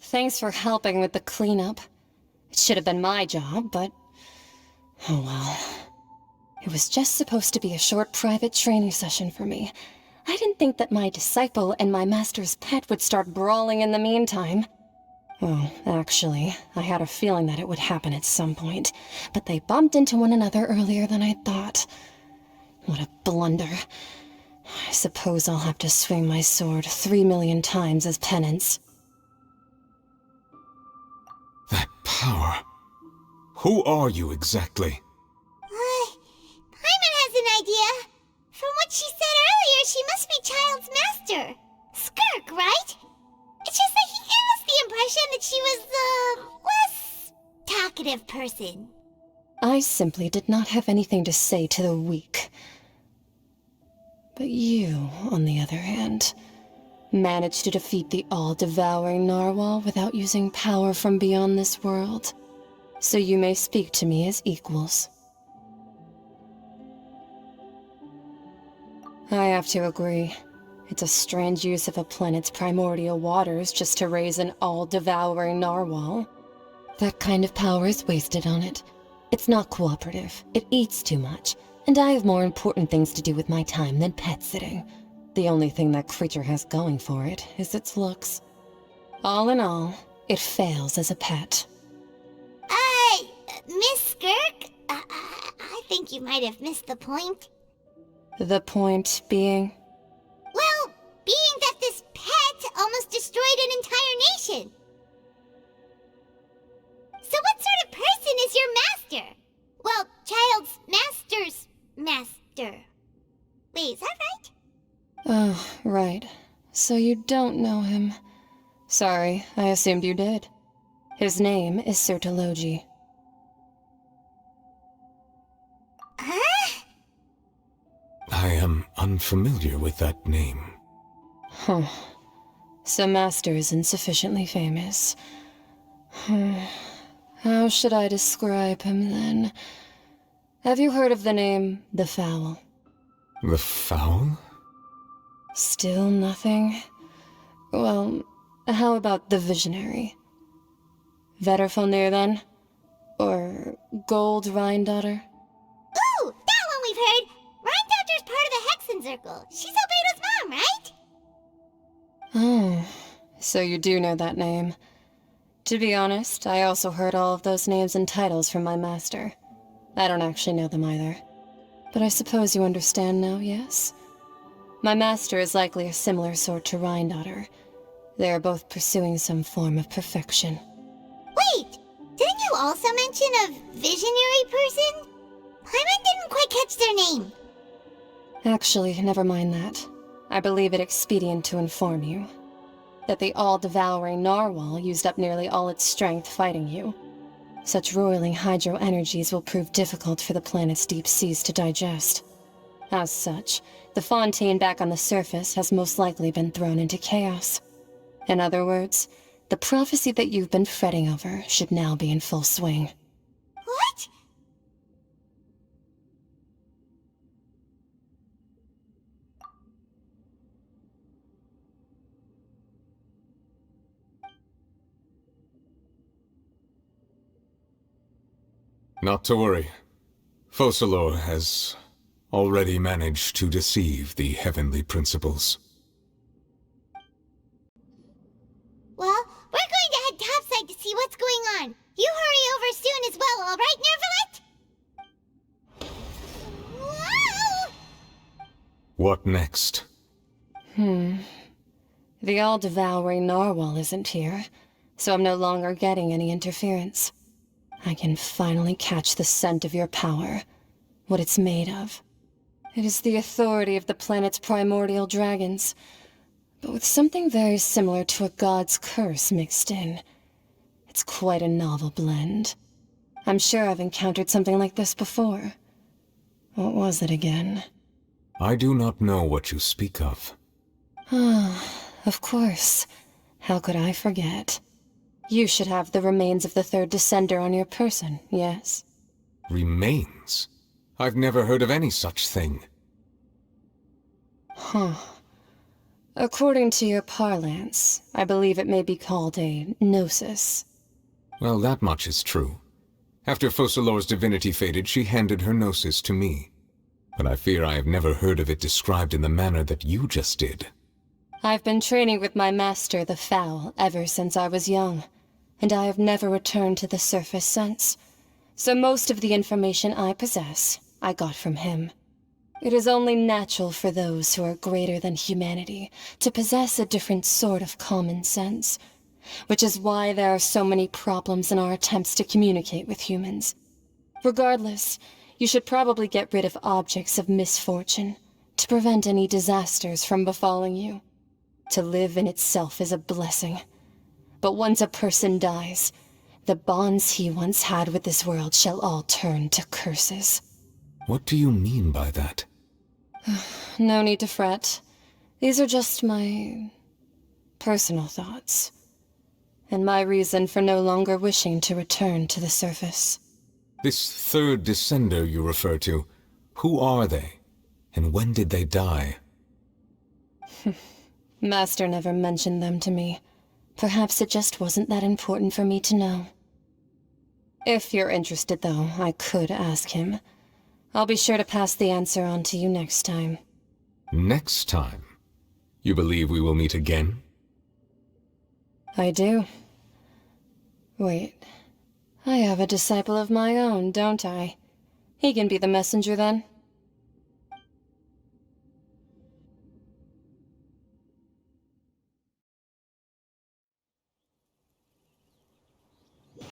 Thanks for helping with the cleanup. It should have been my job, but... oh well. It was just supposed to be a short private training session for me. I didn't think that my disciple and my master's pet would start brawling in the meantime. Well, actually, I had a feeling that it would happen at some point, but they bumped into one another earlier than I thought. What a blunder. I suppose I'll have to swing my sword 3 million times as penance. That power. Who are you exactly? Paimon has an idea. From what she said earlier, she must be Child's master. Skirk, right? It's just that he gave us the impression that she was the less talkative person. I simply did not have anything to say to the weak. But you, on the other hand, managed to defeat the all-devouring narwhal without using power from beyond this world. So you may speak to me as equals. I have to agree. It's a strange use of a planet's primordial waters just to raise an all-devouring narwhal. That kind of power is wasted on it. It's not cooperative. It eats too much. And I have more important things to do with my time than pet sitting. The only thing that creature has going for it is its looks. All in all, it fails as a pet. Miss Skirk? I think you might have missed the point. The point being? Well, being that this pet almost destroyed an entire nation. So what sort of person is your master? Well, Child's master's master. Wait, is that right? Oh, right. So you don't know him. Sorry, I assumed you did. His name is Sertologi. Huh? I am unfamiliar with that name. Huh. So Master isn't sufficiently famous. How should I describe him, then? Have you heard of the name The Fowl? The Fowl? Still nothing? Well, how about The Visionary? Vetterfalnir, then? Or Gold Rhine-Daughter? Ooh, that one we've heard! Rhine-Daughter's part of the Hexen Circle. She's Albedo's mom, right? Oh, so you do know that name. To be honest, I also heard all of those names and titles from my master. I don't actually know them either. But I suppose you understand now, yes? My master is likely a similar sort to Rhine-Daughter. They are both pursuing some form of perfection. Wait! Didn't you also mention a visionary person? Paimon didn't quite catch their name. Actually, never mind that. I believe it expedient to inform you that the all-devouring narwhal used up nearly all its strength fighting you. Such roiling hydro energies will prove difficult for the planet's deep seas to digest. As such, the fontaine back on the surface has most likely been thrown into chaos. In other words, the prophecy that you've been fretting over should now be in full swing. What? Not to worry. Focalor has already managed to deceive the heavenly principles. Well, we're going to head topside to see what's going on. You hurry over soon as well, all right, Neuvillette? Whoa! What next? The all-devouring narwhal isn't here, so I'm no longer getting any interference. I can finally catch the scent of your power, what it's made of. It is the authority of the planet's primordial dragons, but with something very similar to a god's curse mixed in. It's quite a novel blend. I'm sure I've encountered something like this before. What was it again? I do not know what you speak of. Ah, of course. How could I forget? You should have the remains of the third descender on your person, yes? Remains? I've never heard of any such thing. Huh. According to your parlance, I believe it may be called a gnosis. Well, that much is true. After Focalor's divinity faded, she handed her gnosis to me. But I fear I have never heard of it described in the manner that you just did. I've been training with my master, the Foul, ever since I was young, and I have never returned to the surface since. So most of the information I possess, I got from him. It is only natural for those who are greater than humanity to possess a different sort of common sense, which is why there are so many problems in our attempts to communicate with humans. Regardless, you should probably get rid of objects of misfortune to prevent any disasters from befalling you. To live in itself is a blessing. But once a person dies, the bonds he once had with this world shall all turn to curses. What do you mean by that? No need to fret. These are just my personal thoughts, and my reason for no longer wishing to return to the surface. This third descender you refer to, who are they? And when did they die? Master never mentioned them to me. Perhaps it just wasn't that important for me to know. If you're interested, though, I could ask him. I'll be sure to pass the answer on to you next time. Next time? You believe we will meet again? I do. Wait. I have a disciple of my own, don't I? He can be the messenger then.